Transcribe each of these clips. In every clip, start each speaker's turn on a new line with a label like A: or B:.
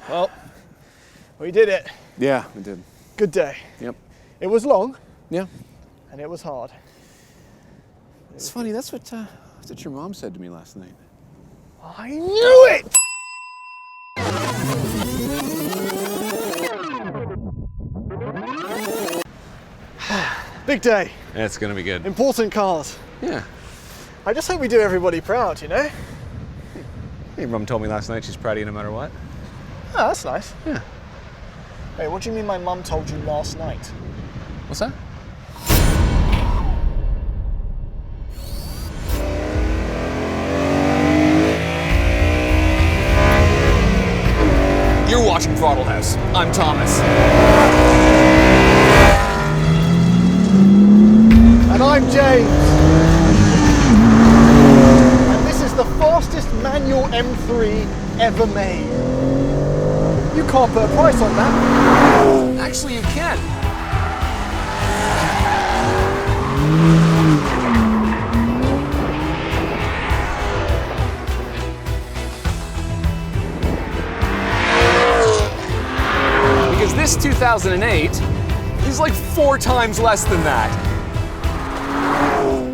A: Well, we did it.
B: Yeah, we did.
A: Good day.
B: Yep.
A: It was long.
B: Yeah.
A: And it was hard.
B: It's funny, that's what your mom said to me last night.
A: I knew it! Big day.
B: That's gonna be good.
A: Important cars.
B: Yeah.
A: I just hope we do everybody proud, you know?
B: Your mom told me last night she's proud of you no matter what.
A: Oh, that's nice.
B: Yeah.
A: Wait, what do you mean my mum told you last night?
B: What's that? You're watching Throttle House. I'm Thomas.
A: And I'm James. And this is the fastest manual M3 ever made. You can't put a price on that.
B: Actually, you can. Because this 2008 is like 4 times less than that.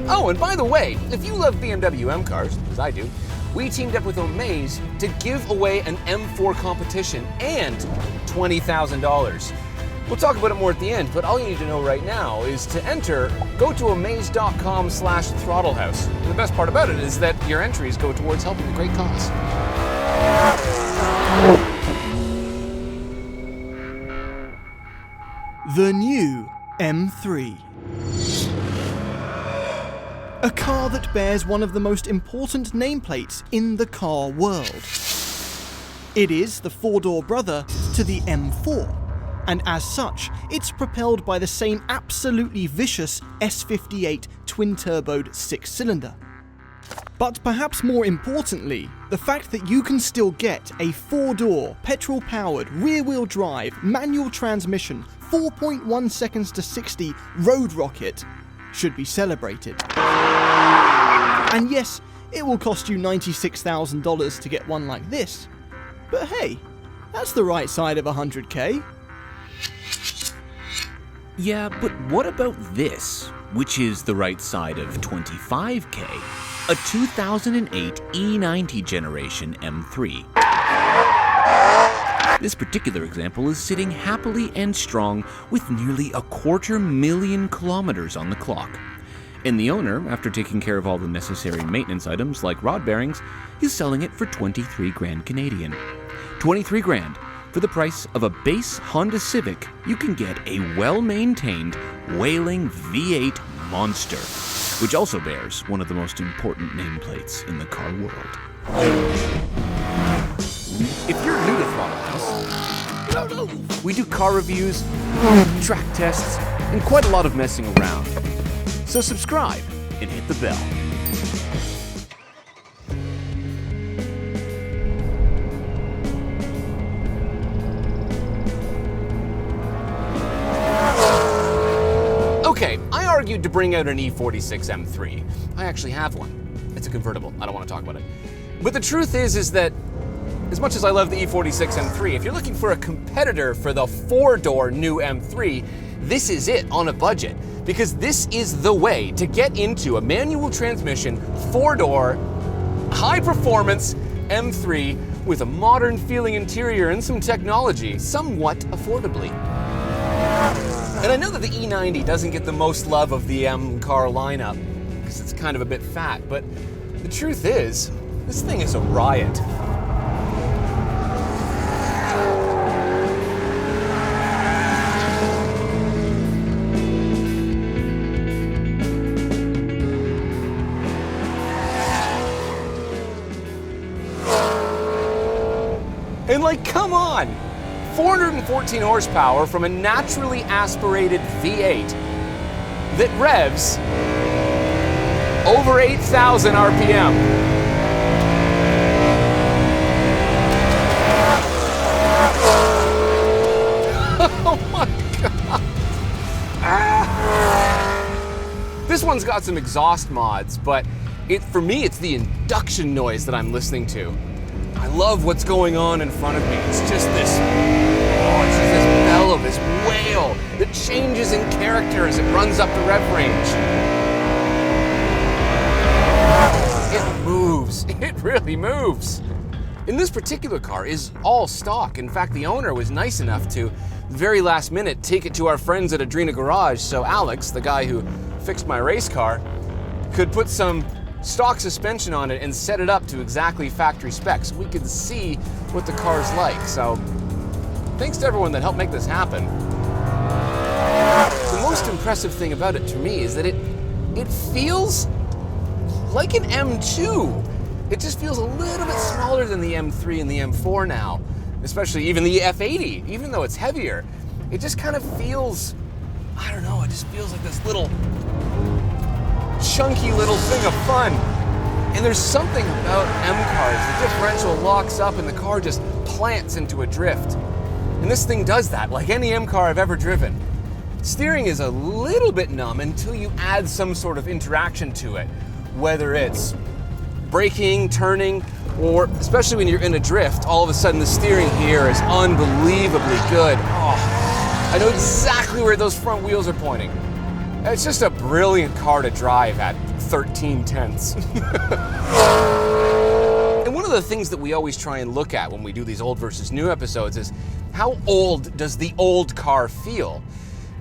B: Oh, and by the way, if you love BMW M cars, as I do, we teamed up with Omaze to give away an M4 competition and $20,000. We'll talk about it more at the end, but all you need to know right now is to enter, go to omaze.com/throttlehouse. And the best part about it is that your entries go towards helping a great cause.
A: The new M3. A car that bears one of the most important nameplates in the car world. It is the four-door brother to the M4, and as such, it's propelled by the same absolutely vicious S58 twin-turboed 6-cylinder. But perhaps more importantly, the fact that you can still get a 4-door, petrol-powered, rear-wheel drive, manual transmission, 4.1 seconds to 60 road rocket should be celebrated. And yes, it will cost you $96,000 to get one like this, but hey, that's the right side of 100K.
C: Yeah, but what about this, which is the right side of 25K? A 2008 E90 generation M3. This particular example is sitting happily and strong with nearly 250,000 kilometers on the clock. And the owner, after taking care of all the necessary maintenance items like rod bearings, is selling it for 23 grand Canadian. 23 grand. For the price of a base Honda Civic, you can get a well-maintained, wailing V8 monster, which also bears one of the most important nameplates in the car world.
B: If you're new to Throttle House, we do car reviews, track tests, and quite a lot of messing around. So subscribe and hit the bell. Okay, I argued to bring out an E46 M3. I actually have one. It's a convertible. I don't want to talk about it. But the truth is that as much as I love the E46 M3, if you're looking for a competitor for the 4-door new M3, this is it on a budget. Because this is the way to get into a manual transmission, 4-door, high-performance M3 with a modern feeling interior and some technology, somewhat affordably. And I know that the E90 doesn't get the most love of the M car lineup, because it's kind of a bit fat, but the truth is, this thing is a riot. And like, come on! 414 horsepower from a naturally aspirated V8 that revs over 8,000 RPM. Oh my God! This one's got some exhaust mods, but for me, it's the induction noise that I'm listening to. I love what's going on in front of me. It's just this bellow, this wail that changes in character as it runs up the rev range. It moves. It really moves. And this particular car is all stock. In fact, the owner was nice enough to, very last minute, take it to our friends at Adrena Garage so Alex, the guy who fixed my race car, could put some stock suspension on it and set it up to exactly factory specs so we could see what the car's like. So thanks to everyone that helped make this happen. The most impressive thing about it to me is that it feels like an M2. It just feels a little bit smaller than the M3 and the M4 now, especially even the F80, even though it's heavier. It just kind of feels, I don't know, it just feels like this little chunky little thing of fun. And there's something about M cars. The differential locks up and the car just plants into a drift. And this thing does that, like any M car I've ever driven. Steering is a little bit numb until you add some sort of interaction to it, whether it's braking, turning, or especially when you're in a drift, all of a sudden the steering here is unbelievably good. Oh, I know exactly where those front wheels are pointing. It's just a brilliant car to drive at 13 tenths. And one of the things that we always try and look at when we do these old versus new episodes is how old does the old car feel?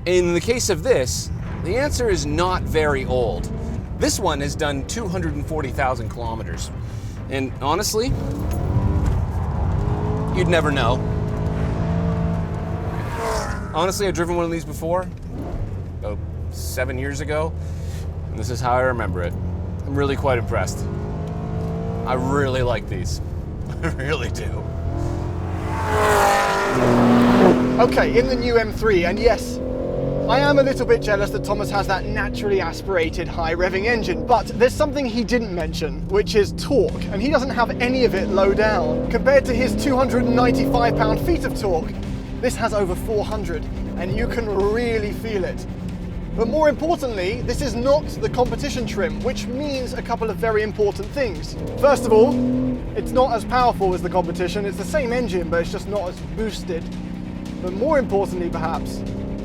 B: In the case of this, the answer is not very old. This one has done 240,000 kilometers. And honestly, you'd never know. Honestly, I've driven one of these before, about 7 years ago, and this is how I remember it. I'm really quite impressed. I really like these. I really do.
A: Okay, in the new M3, and yes, I am a little bit jealous that Thomas has that naturally aspirated high revving engine, but there's something he didn't mention, which is torque, and he doesn't have any of it low down. Compared to his 295 pound-feet of torque, this has over 400, and you can really feel it. But more importantly, this is not the competition trim, which means a couple of very important things. First of all, it's not as powerful as the competition. It's the same engine, but it's just not as boosted. But more importantly, perhaps,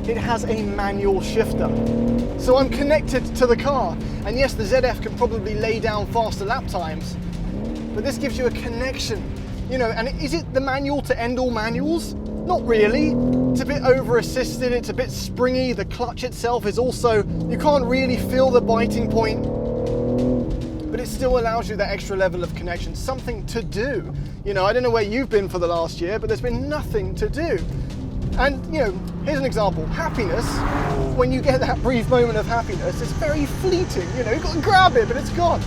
A: it has a manual shifter. So I'm connected to the car. And yes, the ZF can probably lay down faster lap times, but this gives you a connection. You know, and is it the manual to end all manuals? Not really. It's a bit over-assisted, it's a bit springy. The clutch itself is also, you can't really feel the biting point, but it still allows you that extra level of connection, something to do. You know, I don't know where you've been for the last year, but there's been nothing to do. And, you know, here's an example. Happiness, when you get that brief moment of happiness, it's very fleeting. You know, you've got to grab it, but it's gone.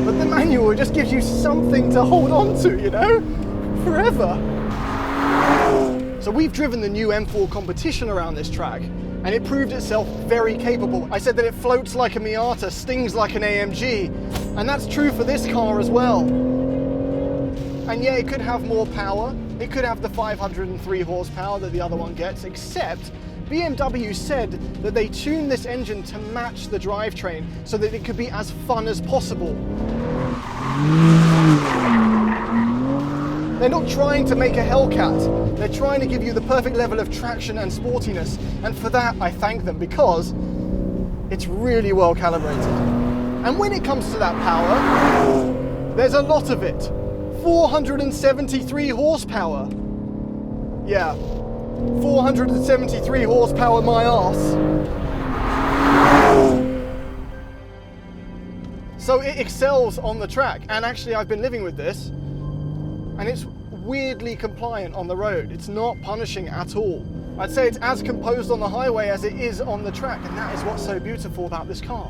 A: But the manual just gives you something to hold on to, you know, forever. So we've driven the new M4 competition around this track, and it proved itself very capable. I said that it floats like a Miata, stings like an AMG, and that's true for this car as well. And yeah, it could have more power. It could have the 503 horsepower that the other one gets, except BMW said that they tuned this engine to match the drivetrain so that it could be as fun as possible. They're not trying to make a Hellcat. They're trying to give you the perfect level of traction and sportiness. And for that, I thank them, because it's really well calibrated. And when it comes to that power, there's a lot of it. 473 horsepower. Yeah, 473 horsepower my arse. So it excels on the track. And actually, I've been living with this, and it's weirdly compliant on the road. It's not punishing at all. I'd say it's as composed on the highway as it is on the track, and that is what's so beautiful about this car.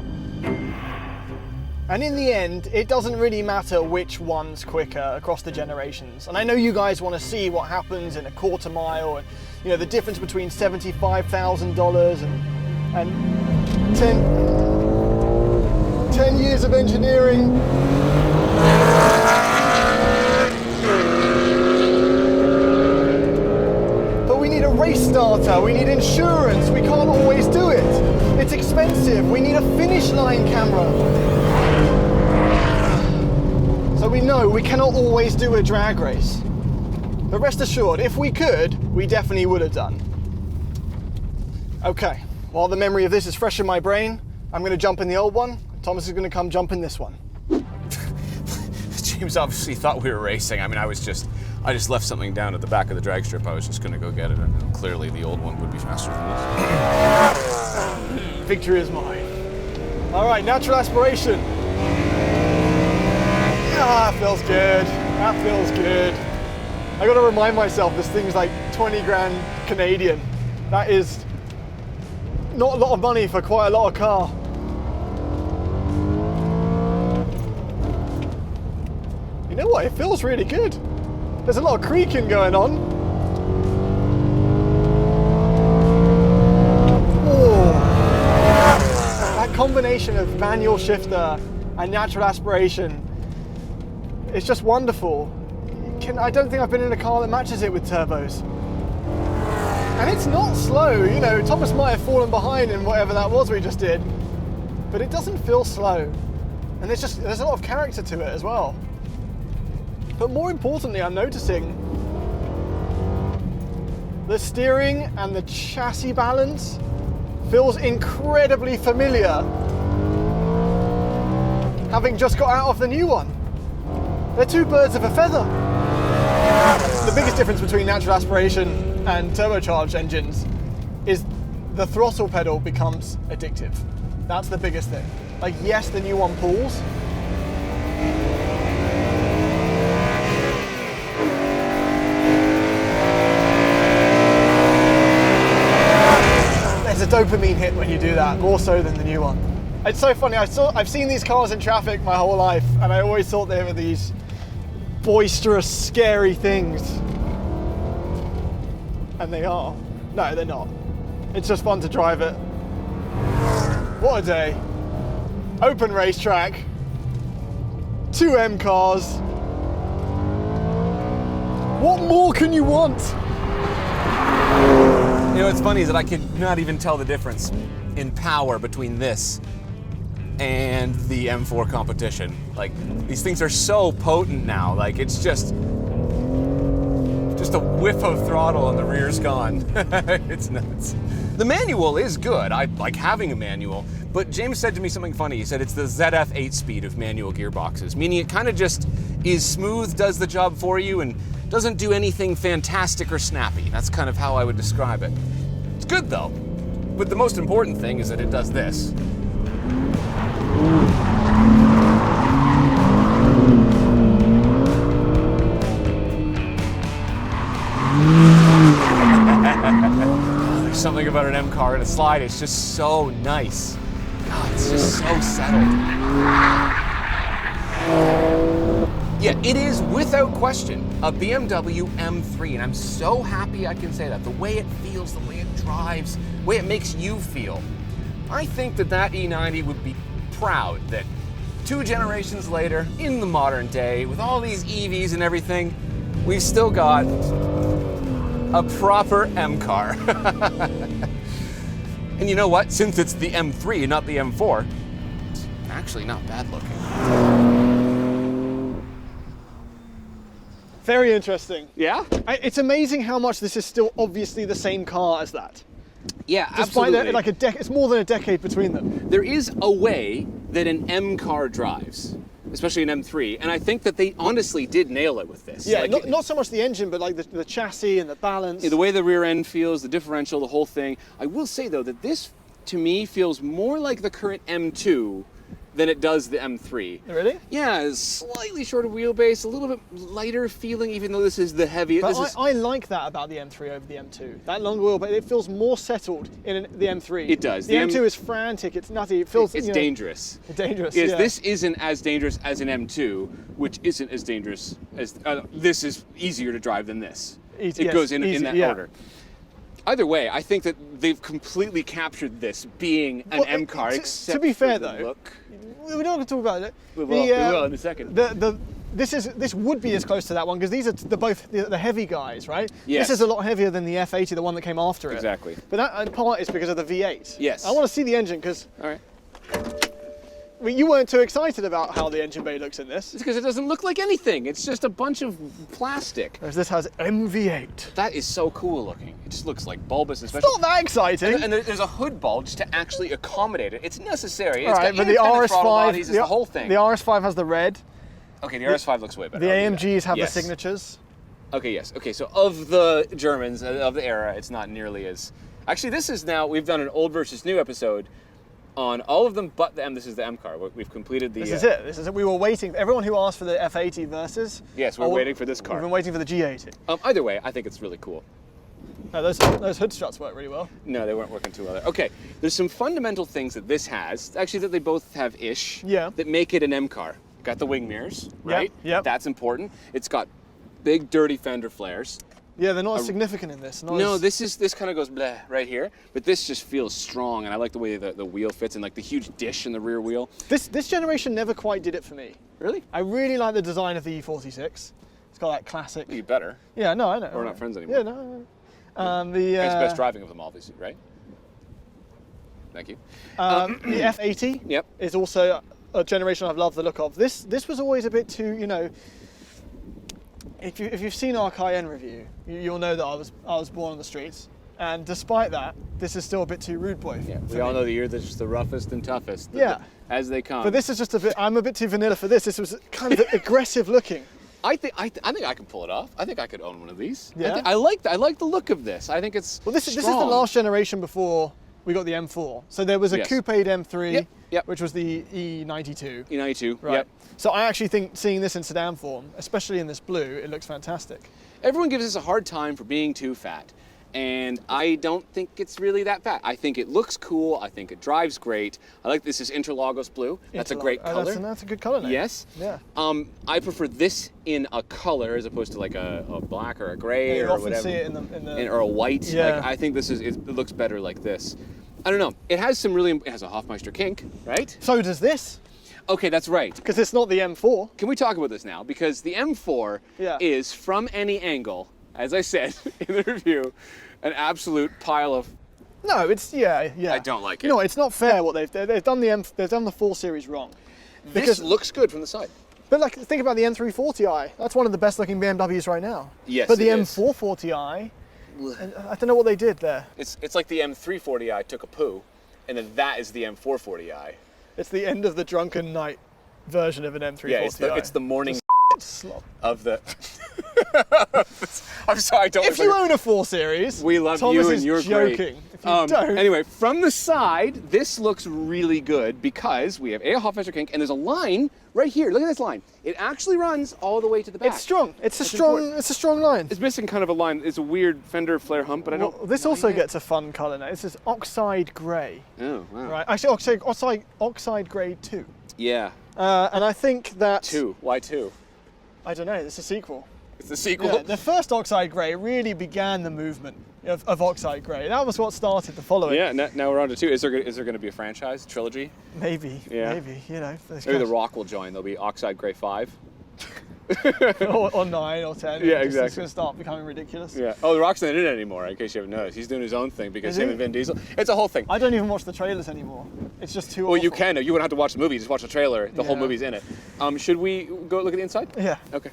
A: And in the end, it doesn't really matter which one's quicker across the generations. And I know you guys want to see what happens in a quarter mile, and you know, the difference between $75,000 and 10 years of engineering. race starter, we need insurance, we can't always do it. It's expensive, we need a finish line camera. So we know we cannot always do a drag race. But rest assured, if we could, we definitely would have done. Okay, while the memory of this is fresh in my brain, I'm going to jump in the old one. Thomas is going to come jump in this one.
B: James obviously thought we were racing. I mean, I just left something down at the back of the drag strip. I was just going to go get it, and clearly the old one would be faster than this.
A: Victory is mine. All right, natural aspiration. Ah, feels good. That feels good. I got to remind myself this thing's like 20 grand Canadian. That is not a lot of money for quite a lot of car. You know what? It feels really good. There's a lot of creaking going on. Oh. That combination of manual shifter and natural aspiration is just wonderful. I don't think I've been in a car that matches it with turbos. And it's not slow, you know, Thomas might have fallen behind in whatever that was we just did, but it doesn't feel slow. And there's a lot of character to it as well. But more importantly, I'm noticing the steering and the chassis balance feels incredibly familiar, having just got out of the new one. They're two birds of a feather. The biggest difference between natural aspiration and turbocharged engines is the throttle pedal becomes addictive. That's the biggest thing. Like, yes, the new one pulls. There's a dopamine hit when you do that, more so than the new one. It's so funny, I've seen these cars in traffic my whole life, and I always thought they were these boisterous, scary things. And they are. No, they're not. It's just fun to drive it. What a day. Open racetrack. 2 M cars. What more can you want?
B: You know, what's funny is that I could not even tell the difference in power between this and the M4 competition. Like, these things are so potent now. Like, it's just a whiff of throttle and the rear's gone. It's nuts. The manual is good. I like having a manual, but James said to me something funny. He said it's the ZF 8-speed of manual gearboxes, meaning it kind of just is smooth, does the job for you, and doesn't do anything fantastic or snappy. That's kind of how I would describe it. It's good though, but the most important thing is that it does this. There's something about an M car and a slide, it's just so nice. God, it's just so settled. Yeah, it is without question a BMW M3, and I'm so happy I can say that. The way it feels, the way it drives, the way it makes you feel. I think that E90 would be proud that 2 generations later, in the modern day, with all these EVs and everything, we've still got a proper M car. And you know what? Since it's the M3 and not the M4, it's actually not bad looking.
A: Very interesting.
B: Yeah?
A: It's amazing how much this is still obviously the same car as that.
B: Yeah,
A: Despite
B: absolutely.
A: that, like it's more than a decade between them.
B: There is a way that an M car drives, especially an M3, and I think that they honestly did nail it with this.
A: Yeah,
B: Like,
A: not so much the engine, but like the chassis and the balance.
B: yeah, the way the rear end feels, the differential, the whole thing. I will say though that this, to me, feels more like the current M2 than it does the M3.
A: Really?
B: Yeah, it's slightly shorter wheelbase, a little bit lighter feeling, even though this is the heaviest.
A: But I like that about the M3 over the M2. That longer wheelbase, it feels more settled in the M3.
B: It does.
A: The M2 is frantic, it's nutty, it feels...
B: It's dangerous.
A: Dangerous,
B: Yes,
A: yeah.
B: this isn't as dangerous as an M2, which isn't as dangerous as... this is easier to drive than this. It
A: Yes,
B: goes in
A: easy,
B: that
A: yeah.
B: order. Either way, I think that they've completely captured this being an
A: Well,
B: M car,
A: to
B: except
A: be fair
B: for the
A: though,
B: look.
A: we're not going to talk about it.
B: We will in a second.
A: this would be as close to that one because these are both the heavy guys, right?
B: Yes.
A: This is a lot heavier than the F80, the one that came after it.
B: Exactly.
A: But that in part is because of the V8.
B: Yes.
A: I want to see the engine because
B: All right.
A: you weren't too excited about how the engine bay looks in this.
B: It's because it doesn't look like anything. It's just a bunch of plastic.
A: Whereas this has MV8.
B: That is so cool looking. It just looks like bulbous, especially.
A: It's not that exciting.
B: And there's a hood bulge to actually accommodate it. It's necessary.
A: All
B: It's
A: right,
B: got
A: but the
B: independent throttle
A: RS5,
B: bodies, it's the whole thing.
A: The RS5 has the red.
B: Okay, the RS5 looks way better.
A: The
B: I'll do that.
A: AMGs have
B: Yes.
A: the signatures.
B: Okay, yes. Okay, so of the Germans, of the era, it's not nearly as... Actually, this is now, we've done an old versus new episode on all of them but the M. This is the M car. We've completed the...
A: This is it. This is it. We were waiting. Everyone who asked for the F80 versus.
B: Yes, we're waiting for this car.
A: We've been waiting for the G80.
B: Either way, I think it's really cool.
A: No, those hood struts work really well.
B: No, they weren't working too well. Okay, there's some fundamental things that this has, actually that they both have-ish,
A: Yeah.
B: that make it an M car. Got the wing mirrors, right?
A: yep.
B: That's important. It's got big, dirty fender flares.
A: Yeah, they're not as significant in this.
B: No, this kind of goes bleh right here, but this just feels strong, and I like the way the wheel fits and like the huge dish in the rear wheel.
A: This generation never quite did it for me.
B: Really?
A: I really like the design of the E46. It's got that classic.
B: You better.
A: Yeah, no, I know.
B: We're not friends anymore.
A: Yeah, no.
B: It's best driving of them, obviously, right? Thank you.
A: The F80
B: Yep.
A: is also a generation I've loved the look of. This was always a bit too, you know. If you've seen our Cayenne review, you'll know that I was born on the streets, and despite that, this is still a bit too rude boy.
B: Yeah,
A: for
B: we all
A: me.
B: know that you're just the roughest and toughest.
A: Yeah.
B: As they come.
A: But this is just a bit. I'm a bit too vanilla for this. This was kind of aggressive looking.
B: I think I can pull it off. I think I could own one of these.
A: Yeah?
B: I like the look of this. I think it's
A: Well, this is the
B: strong.
A: last generation before we got the M4. So there was a
B: Yes.
A: coupe M3,
B: Yep.
A: which was the E92.
B: E92.
A: Right.
B: Yep.
A: So I actually think seeing this in sedan form, especially in this blue, it looks fantastic.
B: Everyone gives us a hard time for being too fat, and I don't think it's really that fat. I think it looks cool. I think it drives great. I like this is Interlagos blue. That's a great color.
A: That's a good color name.
B: Yes.
A: Yeah.
B: I prefer this in a color as opposed to like a black or a gray
A: You
B: or
A: often
B: whatever.
A: see it in the
B: or a white.
A: Yeah.
B: Like, I think it looks better like this. I don't know. It has it has a Hofmeister kink, right?
A: So does this,
B: Okay, that's right.
A: because it's not the M4.
B: Can we talk about this now? Because the M4
A: Yeah.
B: is, from any angle, as I said in the review, an absolute pile of...
A: No, it's yeah.
B: I don't like it.
A: No, it's not fair what they've done they've done the 4 Series wrong.
B: This looks good from the side.
A: But like, think about the M340i. That's one of the best looking BMWs right now.
B: Yes,
A: But the
B: it is.
A: M440i, I don't know what they did there.
B: It's like the M340i took a poo, and then that is the M440i.
A: It's the end of the drunken night version of an M340i.
B: Yeah, it's the morning
A: Slop.
B: of the... I'm sorry, don't...
A: If you own a 4 Series,
B: We love
A: Thomas
B: you and
A: is
B: you're
A: joking.
B: great.
A: If you don't,
B: Anyway, from the side, this looks really good because we have a Hofmeister kink, and there's a line right here. Look at this line. It actually runs all the way to the back.
A: it's strong. It's a
B: That's
A: strong.
B: important.
A: It's a strong line.
B: It's missing kind of a line. It's a weird fender flare hump, but I don't...
A: Well, this also gets a fun colour now. This is oxide grey.
B: Oh, wow.
A: Right. Actually, oxide grey 2.
B: Yeah.
A: And I think that
B: 2. Why 2?
A: I don't know. It's a sequel.
B: It's the sequel?
A: Yeah, the first Oxide Grey really began the movement of Oxide Grey. That was what started the following.
B: Yeah, now we're on to 2. Is there going to be a franchise, trilogy?
A: Maybe.
B: Yeah.
A: Maybe. You know.
B: Maybe The Rock will join. There'll be Oxide Grey 5.
A: or 9 or 10.
B: Yeah,
A: It's
B: exactly.
A: going to start becoming ridiculous.
B: Yeah. Oh, The Rock's not in it anymore, in case you haven't noticed. He's doing his own thing because
A: Is
B: him
A: he?
B: and Vin Diesel. It's a whole thing.
A: I don't even watch the trailers anymore. It's just too
B: Well, you
A: awful.
B: can. You wouldn't have to watch the movie. Just watch the trailer. The whole
A: Yeah.
B: movie's in it. Should we go look at the inside?
A: Yeah.
B: Okay.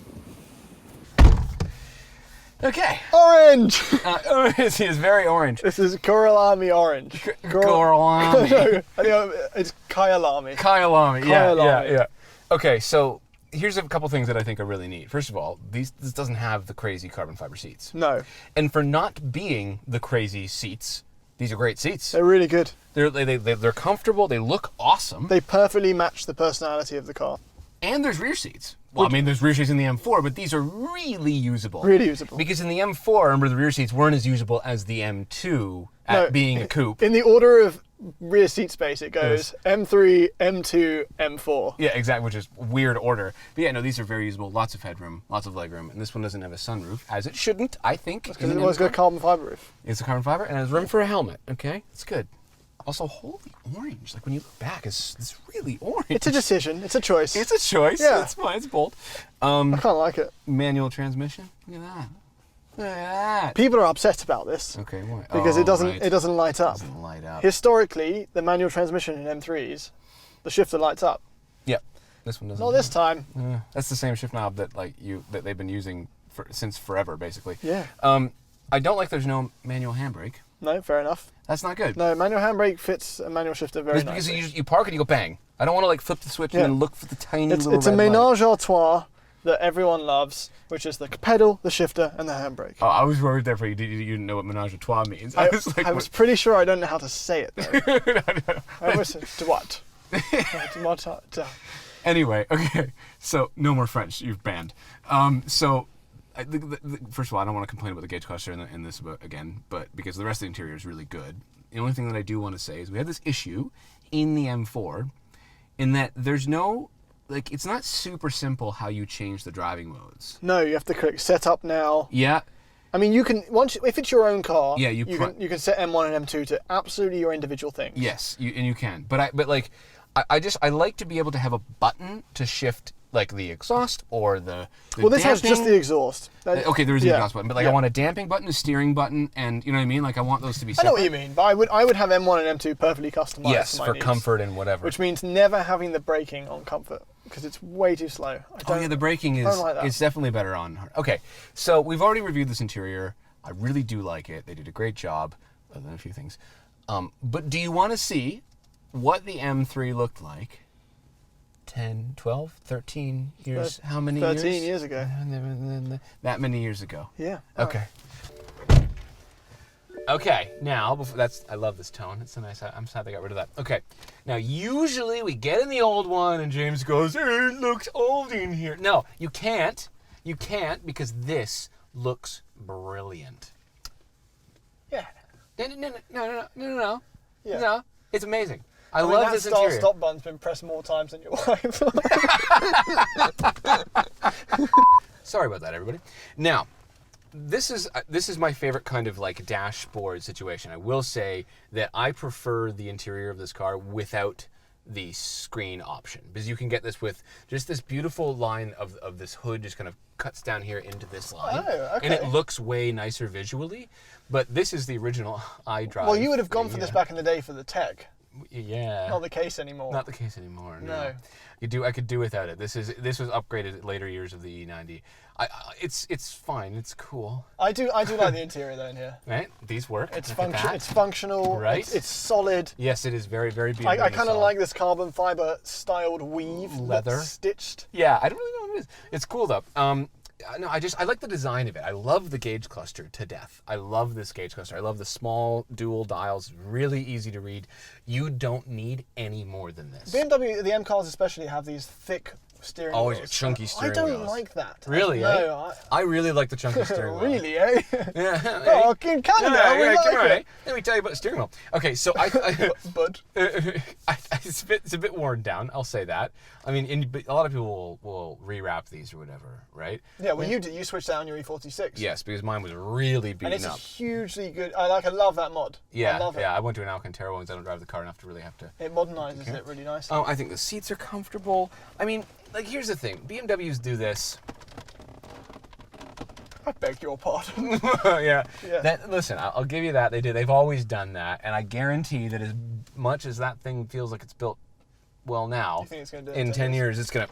B: Okay.
A: Orange!
B: It is very orange.
A: This is Koralami Orange.
B: Koralami.
A: No, it's Kyalami.
B: Kyalami.
A: Kyalami.
B: Okay, so here's a couple things that I think are really neat. First of all, this doesn't have the crazy carbon fiber seats.
A: No,
B: And for not being the crazy seats, these are great seats.
A: they're really good.
B: They're comfortable. They look awesome.
A: They perfectly match the personality of the car.
B: And there's rear seats. Well, I mean, there's rear seats in the M4, but these are really usable.
A: Really usable.
B: Because in the M4, remember, the rear seats weren't as usable as the M2 at
A: No,
B: being a coupe.
A: In the order of rear seat space, it goes M3, M2, M4.
B: Yeah, exactly, which is weird order. But yeah, no, these are very usable. Lots of headroom, lots of legroom. And this one doesn't have a sunroof, as it shouldn't, I think.
A: Because it was got a carbon fiber roof.
B: It's a carbon fiber, and it has room for a helmet, okay? It's good. Also, holy orange. Like, when you look back, it's really orange.
A: It's a decision. It's a choice.
B: It's a choice.
A: Yeah.
B: It's fine. It's bold.
A: I kind of like it.
B: Manual transmission. Look at that. Look at that.
A: People are upset about this
B: Okay, why?
A: because it doesn't light up.
B: It doesn't light up.
A: Historically, the manual transmission in M3s, the shifter lights up.
B: Yep. This one doesn't.
A: Not this time.
B: That's the same shift knob that that they've been using since forever, basically.
A: Yeah.
B: I don't like there's no manual handbrake.
A: No, fair enough.
B: That's not good.
A: No, manual handbrake fits a manual shifter very nicely.
B: Because you park it, you go bang. I don't want to like flip the switch and then look for the tiny little
A: It's a
B: red light.
A: ménage à trois that everyone loves, which is the pedal, the shifter, and the handbrake.
B: Oh, I was worried there for you. You didn't know what ménage à trois means.
A: I
B: like,
A: was pretty sure I don't know how to say it though. I was what?
B: Anyway, okay. So no more French. You've banned. First of all, I don't want to complain about the gauge cluster in this again, but because the rest of the interior is really good. The only thing that I do want to say is we had this issue in the M4 in that there's no, like, it's not super simple how you change the driving modes.
A: No, you have to click set up now.
B: Yeah.
A: I mean, you can if it's your own car.
B: Yeah,
A: you can set M1 and M2 to absolutely your individual things.
B: Yes, you can. But I like to be able to have a button to shift like the exhaust or the
A: well, this has
B: damping.
A: just the exhaust.
B: Okay, there is the exhaust button, but like I want a damping button, a steering button, and you know what I mean. Like I want those to be
A: I
B: separate.
A: know what you mean, but I would have M1 and M2 perfectly customized.
B: Yes,
A: for, my
B: for
A: needs,
B: comfort and whatever.
A: which means never having the braking on comfort because it's way too slow.
B: Oh yeah, the braking is
A: don't like that.
B: it's definitely better on hard. Okay, so we've already reviewed this interior. I really do like it. They did a great job, other than a few things. But do you want to see what the M3 looked like 10, 12, 13 years? How many
A: 13 years ago.
B: That many years ago.
A: Yeah.
B: Okay. Okay, now, I love this tone. It's so nice. I'm sad they got rid of that. Okay, now usually we get in the old one and James goes, it looks old in here. No, you can't. You can't because this looks brilliant.
A: Yeah.
B: No.
A: Yeah.
B: No, it's amazing. I
A: mean,
B: love
A: that
B: this interior.
A: stop button's been pressed more times than your wife.
B: Sorry about that, everybody. Now, this is my favorite kind of like dashboard situation. I will say that I prefer the interior of this car without the screen option because you can get this with just this beautiful line of this hood just kind of cuts down here into this line.
A: Oh, okay.
B: And it looks way nicer visually. But this is the original iDrive.
A: Well, you would have gone for this back in the day for the tech.
B: Yeah.
A: Not the case anymore.
B: Not the case anymore.
A: No.
B: I could do without it. This was upgraded at later years of the E90. It's fine. It's cool.
A: I do like the interior though in here.
B: Right? These work.
A: It's
B: Look at that.
A: It's functional.
B: Right?
A: It's solid.
B: Yes, it is very, very beautiful.
A: I kind of like this carbon fiber styled weave.
B: Leather.
A: That's stitched.
B: Yeah, I don't really know what it is. It's cool though. No, I like the design of it. I love the gauge cluster to death. I love this gauge cluster. I love the small dual dials, really easy to read. You don't need any more than this.
A: BMW, the M cars especially, have these thick steering wheels.
B: Always chunky steering
A: I
B: wheels.
A: don't like that.
B: Really,
A: No,
B: eh? I really like the chunky steering wheel.
A: Really, eh?
B: Yeah.
A: Oh, in Canada, we like
B: come on,
A: it.
B: eh? Let me tell you about the steering wheel. Okay, so
A: But
B: it's a bit worn down. I'll say that. I mean, a lot of people will rewrap these or whatever, right?
A: yeah, well, you switched out on your E46.
B: Yes, because mine was really beaten
A: And it's
B: up.
A: hugely good. I love that mod.
B: Yeah,
A: I love it.
B: I went to an Alcantara once. I don't drive the car enough to really have to.
A: It modernizes it really nicely.
B: I think the seats are comfortable. I mean, like, here's the thing. BMWs do this.
A: I beg your pardon.
B: Yeah.
A: Yeah.
B: Listen, I'll give you that. They've always done that, and I guarantee that as much as that thing feels like it's built well now,
A: You think it's gonna do it
B: in 10 years, it's gonna.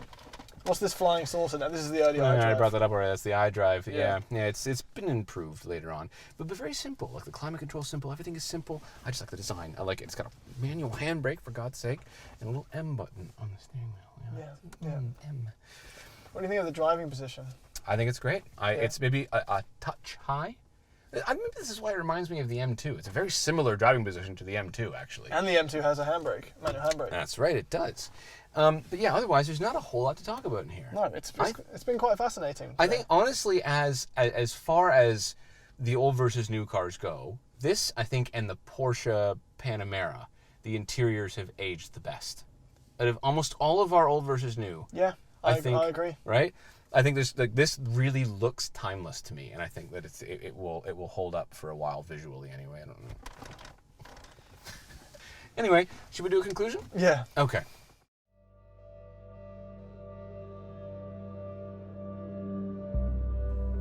A: What's this flying saucer now? This is the early
B: I
A: iDrive.
B: brought that up already. That's the iDrive.
A: Yeah.
B: Yeah. It's been improved later on, but very simple. Like the climate control, simple. Everything is simple. I just like the design. I like it. It's got a manual handbrake for God's sake, and a little M button on the steering wheel.
A: Yeah.
B: M.
A: What do you think of the driving position?
B: I think it's great. It's maybe a touch high. Maybe this is why it reminds me of the M2. It's a very similar driving position to the M2, actually.
A: And the M2 has a handbrake, manual handbrake.
B: That's right, it does. But yeah, otherwise, there's not a whole lot to talk about in here.
A: No, it's been quite fascinating.
B: I think, honestly, as far as the old versus new cars go, this, I think, and the Porsche Panamera, the interiors have aged the best. Out of almost all of our old versus new.
A: Yeah, I agree.
B: Right? I think this really looks timeless to me, and I think that it will hold up for a while visually anyway. I don't know. Anyway, should we do a conclusion?
A: Yeah.
B: Okay.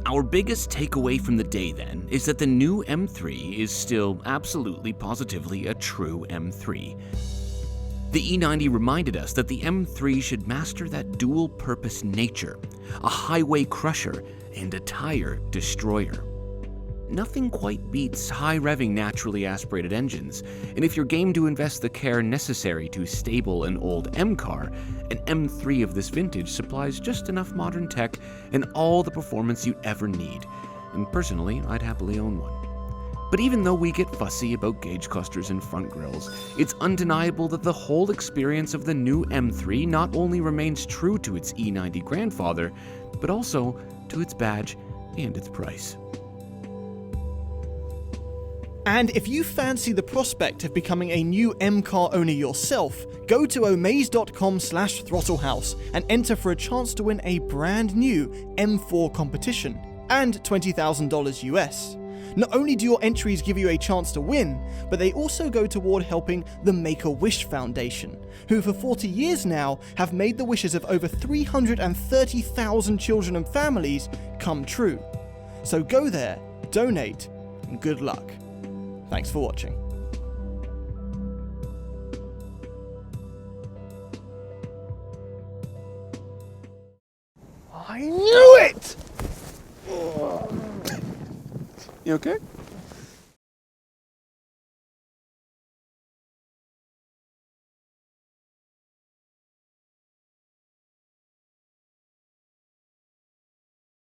C: Our biggest takeaway from the day, then, is that the new M3 is still absolutely positively a true M3. The E90 reminded us that the M3 should master that dual-purpose nature, a highway crusher and a tire destroyer. Nothing quite beats high-revving naturally aspirated engines, and if you're game to invest the care necessary to stable an old M car, an M3 of this vintage supplies just enough modern tech and all the performance you'd ever need, and personally, I'd happily own one. But even though we get fussy about gauge clusters and front grills, it's undeniable that the whole experience of the new M3 not only remains true to its E90 grandfather, but also to its badge and its price.
A: And if you fancy the prospect of becoming a new M car owner yourself, go to omaze.com/throttlehouse and enter for a chance to win a brand new M4 competition and $20,000 US. Not only do your entries give you a chance to win, but they also go toward helping the Make-A-Wish Foundation, who for 40 years now have made the wishes of over 330,000 children and families come true. So go there, donate, and good luck. Thanks for watching.
D: I knew it!
B: You okay?